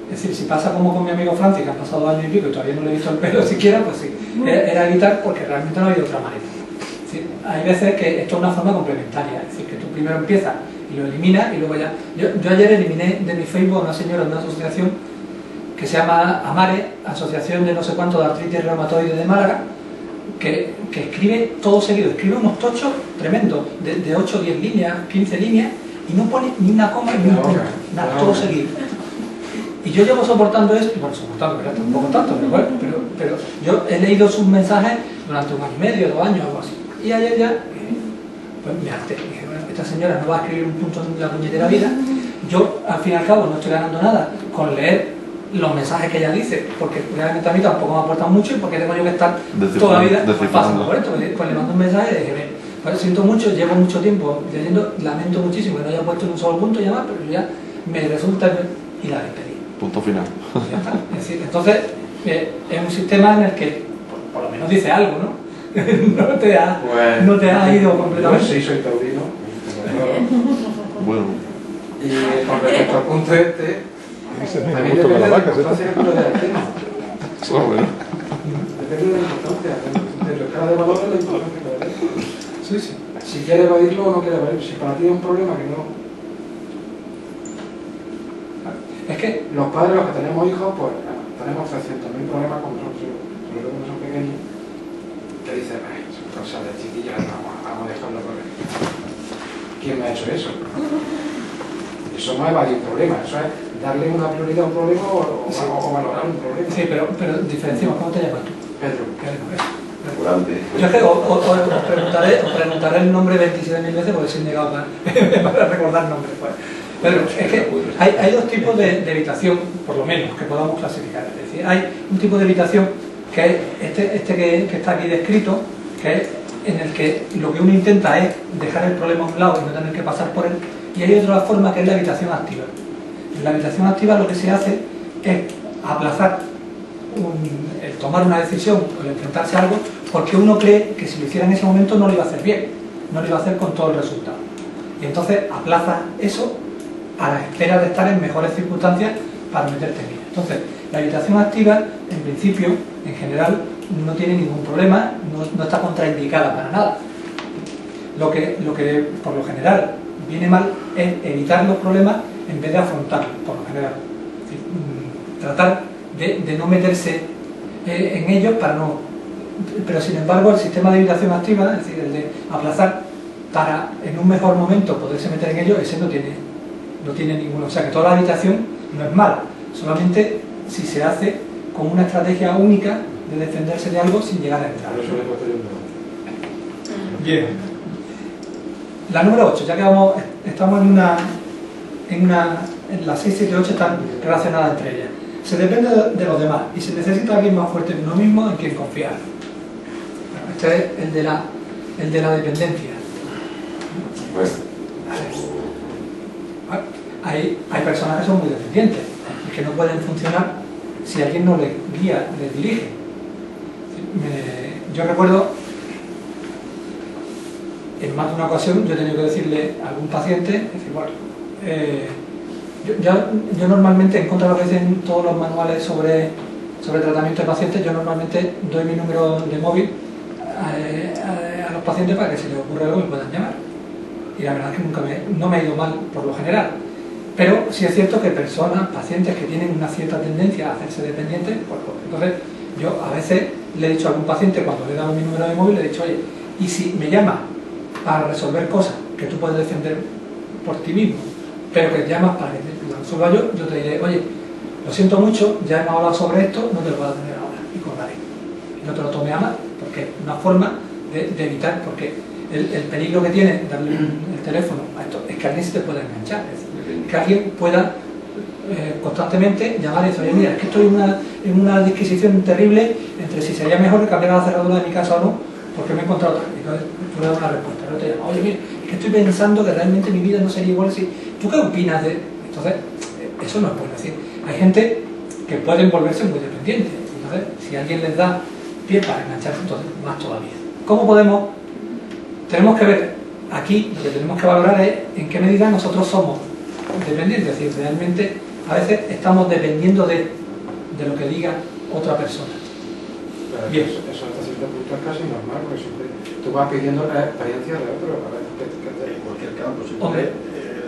es decir, si pasa como con mi amigo Francis, que han pasado 2 años y pico y todavía no le he visto el pelo siquiera, pues sí. Era evitar porque realmente no ha habido otra manera. Es decir, hay veces que esto es una forma complementaria. Es decir, que tú primero empiezas y lo eliminas y luego ya... Yo ayer eliminé de mi Facebook a una señora de una asociación que se llama AMARE, Asociación de no sé cuánto de Artritis Reumatoide de Málaga, que escribe todo seguido, escribe unos tochos tremendos, de 8 o 10 líneas, 15 líneas, y no pone ni una coma ni un punto, nada, todo seguido. Y yo llevo soportando esto, bueno, soportando, pero tampoco tanto, pero bueno, pero yo he leído sus mensajes durante 1 año y medio, 2 años, algo así. Y ayer ya, pues me harté, dije, bueno, esta señora no va a escribir un punto en la puñetera vida, yo al fin y al cabo no estoy ganando nada con leer los mensajes que ella dice, porque realmente a mí tampoco me aportan mucho y porque tengo yo que estar toda la vida pasando por esto. Pues le mando un mensaje y dije, pues siento mucho, llevo mucho tiempo leyendo, lamento muchísimo que no haya puesto en un solo punto y demás, pero ya me resulta y la despedí. Punto final. Ya está. Es decir, entonces es un sistema en el que por lo menos dice algo, ¿no? no te ha ido completamente. Sí, soy taurino. Bueno. Y con respecto al punto este, Me también gusta con depende la de la vaca, importancia que tú le das al tema. Bueno. Depende de la importancia, de la escala de valores, la importancia que le das. Sí, sí. Si quieres evadirlo o no quieres evadirlo, si para ti es un problema que no... Es que Los padres, los que tenemos hijos, pues tenemos 300.000 problemas cuando son pequeños, que dicen, son cosas de chiquillas, vamos a dejarlo correr. ¿Quién me ha hecho eso? Eso no es evadir un problema, eso es darle una prioridad a un problema o valorar un problema. sí, pero diferenciamos, ¿cómo te llamas tú? Pedro. ¿Qué es? Curante. Yo es que os preguntaré el nombre 27.000 veces porque soy negado para recordar nombres. Pues. Pero es que hay 2 tipos de evitación, por lo menos, que podamos clasificar. Es decir, hay un tipo de evitación que es este que está aquí descrito, que es en el que lo que uno intenta es dejar el problema a un lado y no tener que pasar por él. Y hay otra forma que es la evitación activa. En la evitación activa lo que se hace es aplazar el tomar una decisión o el enfrentarse a algo porque uno cree que si lo hiciera en ese momento no lo iba a hacer bien, no lo iba a hacer con todo el resultado. Y entonces aplaza eso a la espera de estar en mejores circunstancias para meterte en ella. Entonces, la evitación activa, en principio, en general, no tiene ningún problema, no está contraindicada para nada. Lo que por lo general viene mal es evitar los problemas en vez de afrontarlos, por lo general. Es decir, tratar de no meterse en ellos para no... Pero sin embargo el sistema de evitación activa, es decir, el de aplazar para en un mejor momento poderse meter en ellos, ese no tiene ninguno. O sea que toda la evitación no es mala, solamente si se hace con una estrategia única de defenderse de algo sin llegar a entrar. Bien. La número 8, ya que estamos en las 6, 7 y 8 están relacionadas entre ellas. Se depende de los demás y se necesita alguien más fuerte que uno mismo en quien confiar. Bueno, este es el de la dependencia. Bueno. Hay personas que son muy dependientes y que no pueden funcionar si alguien no les guía, les dirige. Yo recuerdo en más de una ocasión yo he tenido que decirle a algún paciente, decir, bueno, yo normalmente, en contra de lo que dicen todos los manuales sobre tratamiento de pacientes, yo normalmente doy mi número de móvil a los pacientes para que si les ocurre algo me puedan llamar. Y la verdad es que no me ha ido mal por lo general. Pero sí es cierto que pacientes que tienen una cierta tendencia a hacerse dependientes, pues entonces yo a veces le he dicho a algún paciente, cuando le he dado mi número de móvil, le he dicho, oye, y si me llama para resolver cosas que tú puedes defender por ti mismo, pero que llamas para que lo resuelva yo te diré, oye, lo siento mucho, ya hemos hablado sobre esto, no te lo puedo atender ahora, y colgaré. Y no te lo tome a mal, porque es una forma de evitar, porque el peligro que tiene darle el teléfono a esto es que alguien se te pueda enganchar, es decir, que alguien pueda constantemente llamar y decir, oye, mira, es que estoy en una disquisición terrible entre si sería mejor que cambiara la cerradura de mi casa o no, porque me he encontrado otra. Y entonces tú le das una respuesta, no te llama, oye, mira, es que estoy pensando que realmente mi vida no sería igual si... ¿Tú qué opinas de...? Entonces, eso no es bueno. Es decir, hay gente que pueden volverse muy dependientes. Entonces, si alguien les da pie para engancharse, entonces más todavía. ¿Cómo podemos? Tenemos que ver aquí, lo que tenemos que valorar es en qué medida nosotros somos dependientes. Es decir, realmente a veces estamos dependiendo de lo que diga otra persona. Pero Bien. Eso hasta cierto punto es casi normal, porque siempre tú vas pidiendo la experiencia de otro. En cualquier campo, Hombre.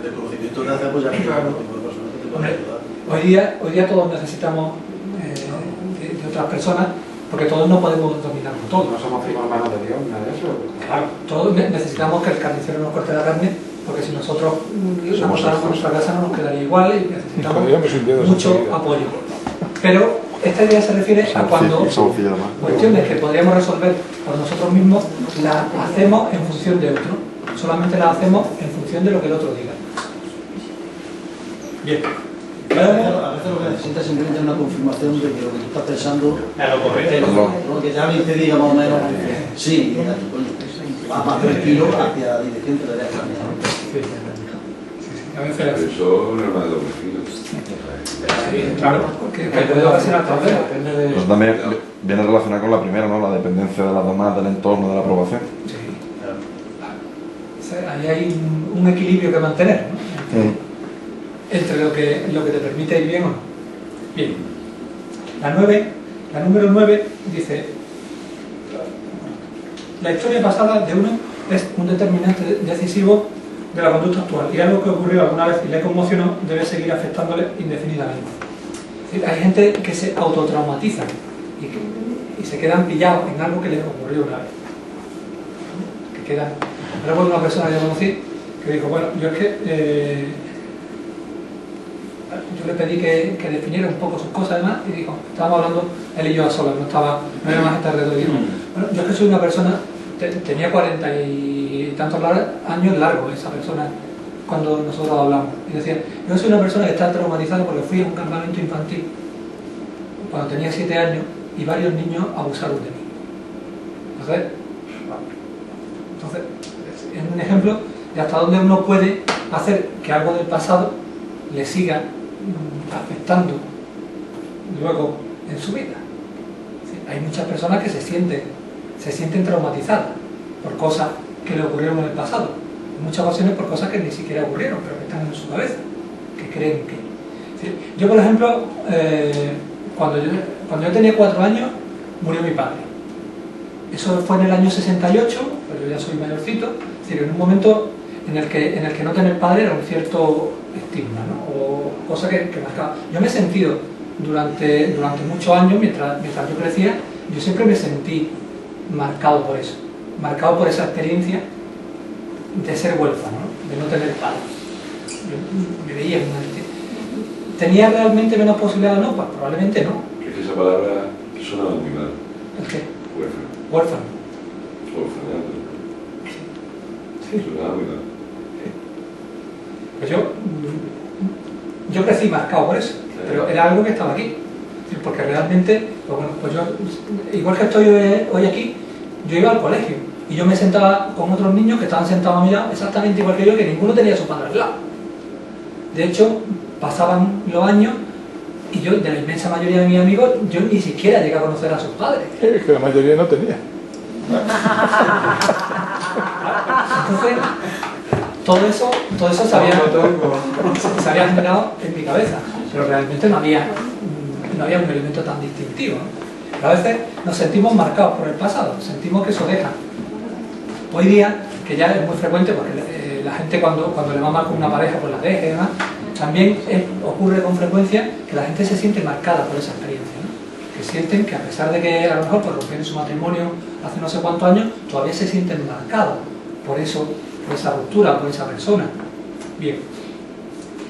el conocimiento te hace apoyar a otro tipo de personas que te pueden ayudar. Hoy día todos necesitamos de otras personas, porque todos no podemos dominarlo todo. No somos primos hermanos de Dios, nada de eso. Claro, todos necesitamos que el carnicero nos corte la carne, porque si nosotros la montáramos en nuestra casa no nos quedaría igual y necesitamos mucho apoyo. Pero esta idea se refiere a cuando cuestiones que podríamos resolver por nosotros mismos las hacemos en función de otro. Solamente las hacemos en función de lo que el otro diga. Bien. A veces lo que necesitas es simplemente una confirmación de que lo que tú estás pensando es lo correcto. que ya alguien te diga más o menos, sí, va más tranquilo hacia la dirección que le des planeado. Pero eso no es más de doble filo. Claro, porque puede ser al través. Eso también viene relacionado con la primera, ¿no? La dependencia de las demás, del entorno, de la aprobación. Sí. Ahí hay un equilibrio que mantener, ¿no? Entre lo que te permite ir bien o no. Bien. La número 9 dice: la historia pasada de uno es un determinante decisivo de la conducta actual, y algo que ocurrió alguna vez y le conmocionó debe seguir afectándole indefinidamente. Es decir, hay gente que se autotraumatiza y se quedan pillados en algo que les ocurrió una vez. Que quedan. Recuerdo una persona que yo conocí que dijo, bueno, yo es que yo le pedí que definiera un poco sus cosas además, y dijo, estábamos hablando él y yo a solas, no era más gente alrededor, y dijo, bueno, yo es que soy una persona, tenía 40 y tantos años largos esa persona cuando nosotros hablamos, y decía, yo soy una persona que está traumatizada porque fui a un campamento infantil cuando tenía 7 años y varios niños abusaron de mí. Entonces es un ejemplo de hasta dónde uno puede hacer que algo del pasado le siga afectando luego en su vida. Hay muchas personas que se sienten traumatizadas por cosas que le ocurrieron en el pasado, en muchas ocasiones por cosas que ni siquiera ocurrieron, pero que están en su cabeza, que creen que... Yo, por ejemplo, cuando yo tenía 4 años, murió mi padre. Eso fue en el año 68, pero yo ya soy mayorcito, es decir, en un momento en el que no tener padre era un cierto estigma, ¿no? O cosa que marcaba. Yo me he sentido durante muchos años, mientras yo crecía, yo siempre me sentí marcado por eso, marcado por esa experiencia de ser huérfano, ¿no? De no tener padre. Yo me veía en una... ¿Tenía realmente menos posibilidades o no? Pues probablemente no. Es que esa palabra sonaba muy mal. ¿El qué? Huérfano. Huérfano. Orfanato. Sí. Sonaba muy mal. Pues yo crecí marcado por eso, pero era algo que estaba aquí, porque realmente, pues bueno, pues yo, igual que estoy hoy aquí, yo iba al colegio y yo me sentaba con otros niños que estaban sentados a mi lado exactamente igual que yo, que ninguno tenía a su padre al lado. De hecho, pasaban los años y yo, de la inmensa mayoría de mis amigos, yo ni siquiera llegué a conocer a sus padres. Es que la mayoría no tenía. Entonces, todo eso se había generado en mi cabeza, pero realmente no había un elemento tan distintivo, ¿no? Pero a veces nos sentimos marcados por el pasado, sentimos que eso deja. Hoy día, que ya es muy frecuente, porque la gente cuando le va mal con una pareja, pues la deja y demás, también ocurre con frecuencia que la gente se siente marcada por esa experiencia, ¿no? Que sienten que a pesar de que a lo mejor pues, rompieron su matrimonio hace no sé cuántos años, todavía se sienten marcados por eso, por esa ruptura, por esa persona. Bien.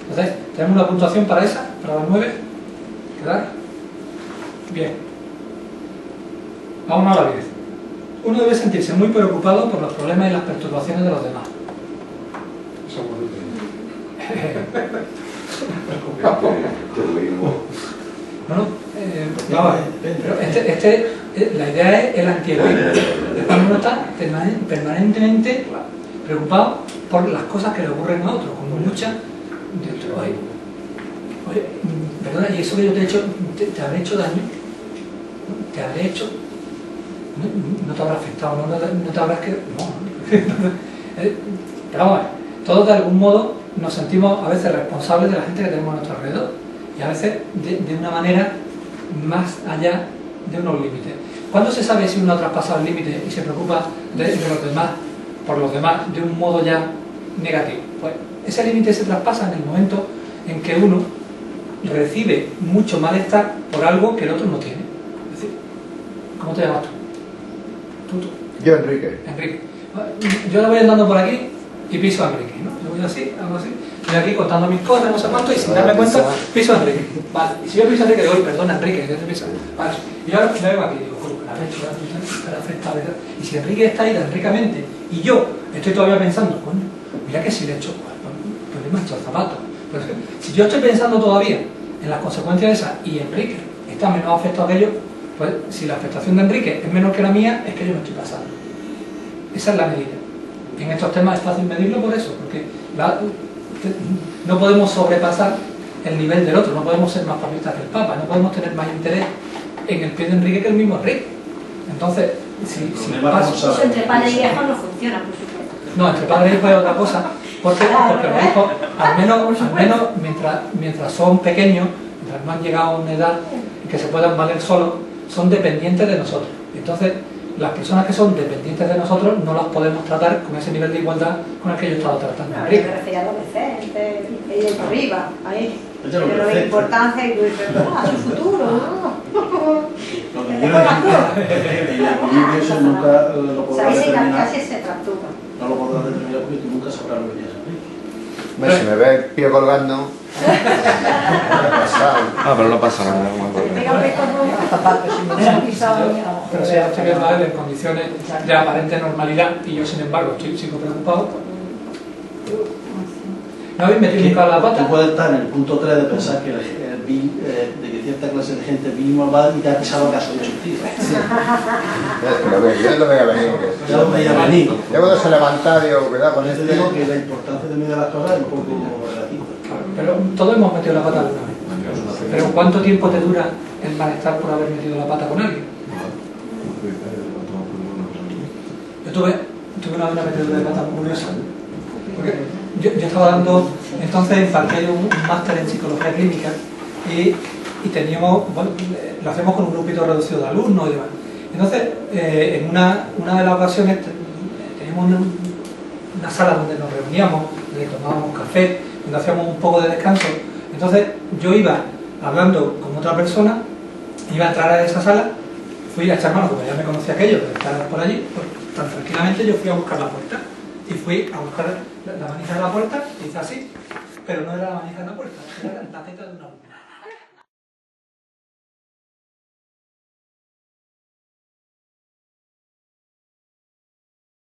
Entonces, ¿tenemos una puntuación para esa? ¿Para las 9? ¿Quedar? Bien. Vamos a la 10. Uno debe sentirse muy preocupado por los problemas y las perturbaciones de los demás. Pero la idea es el antiheroísmo. Es cuando uno está permanentemente preocupado por las cosas que le ocurren a otros, como lucha de otro. Oye, perdona, ¿y eso que yo te he hecho, te habré hecho daño? ¿Te habré hecho? No te habrá afectado, no te habrás quedado. No. Pero vamos a ver, todos de algún modo nos sentimos a veces responsables de la gente que tenemos a nuestro alrededor y a veces de una manera más allá de unos límites. ¿Cuándo se sabe si uno ha traspasado el límite y se preocupa de los demás, por los demás, de un modo ya negativo? Pues ese límite se traspasa en el momento en que uno recibe mucho malestar por algo que el otro no tiene. Es decir, ¿cómo te llamas tú? Yo, Enrique. Enrique. Yo le voy andando por aquí y piso a Enrique, ¿no? Yo voy así, algo así. Estoy aquí contando mis cosas, no sé cuánto, y sin darme cuenta, piso a Enrique. Vale. Y si yo piso a Enrique, digo, perdona Enrique, que te piso. Vale. Y yo ahora me vengo aquí y digo, la he hecho, la afecta, ¿verdad? Y si Enrique está ahí tan ricamente, y yo estoy todavía pensando, coño, mira que si le he hecho, pues le he manchado el zapato. Pero si yo estoy pensando todavía en las consecuencias de esas y Enrique está menos afectado que yo, pues si la afectación de Enrique es menor que la mía, es que yo me estoy pasando. Esa es la medida. En estos temas es fácil medirlo por eso, porque no podemos sobrepasar el nivel del otro, no podemos ser más papistas que el Papa, no podemos tener más interés en el pie de Enrique que el mismo Enrique. Entonces, si eso entre padre y hijo no funciona, por supuesto. No, entre padre y hijo es otra cosa, porque los hijos, al menos mientras son pequeños, mientras no han llegado a una edad en que se puedan valer solos, son dependientes de nosotros. Entonces, las personas que son dependientes de nosotros no las podemos tratar con ese nivel de igualdad con el que yo he estado tratando a Enrique. Me refería a adolescentes, ella por arriba, ahí. Pero no hay importancia y tú dices, a su futuro, ¿no? Lo que quiero decir es que el equilibrio eso nunca lo podrás determinar. Casi se trastuca. No lo podrás determinar porque tú nunca sabrás lo que tienes. Bueno, si me ve el pie colgando... pero no pasa nada. Pero si ya estoy viendo a él en condiciones de aparente normalidad y yo sin embargo sigo preocupado, ¿no habéis metido nunca la pata? Tú puedes estar en el punto 3 de pensar que de que cierta clase de gente es bien malvada y te ha pisado lo que has hecho, tío. Yo lo veía venir. Ya lo veía venir. Yo cuando se levanta, digo, cuidado con Por eso este. digo que la importancia de medir las cosas es un poco relativa. Pero todos hemos metido la pata alguna vez. Pero ¿cuánto tiempo te dura el malestar por haber metido la pata con alguien? Yo tuve una metedura de pata muy curiosa. Porque yo estaba dando, entonces impartí un máster en psicología clínica y teníamos, bueno, lo hacemos con un grupito reducido de alumnos y demás. Entonces, en una de las ocasiones teníamos una sala donde nos reuníamos, donde tomábamos café, donde hacíamos un poco de descanso. Entonces yo iba hablando con otra persona, iba a entrar a esa sala, fui a echar mano, como ya me conocía aquello, de estar por allí, pues tan tranquilamente yo fui a buscar la puerta. Y fui a buscar la manija de la puerta, y hice así, pero no era la manija de la puerta, era la teta de una luna.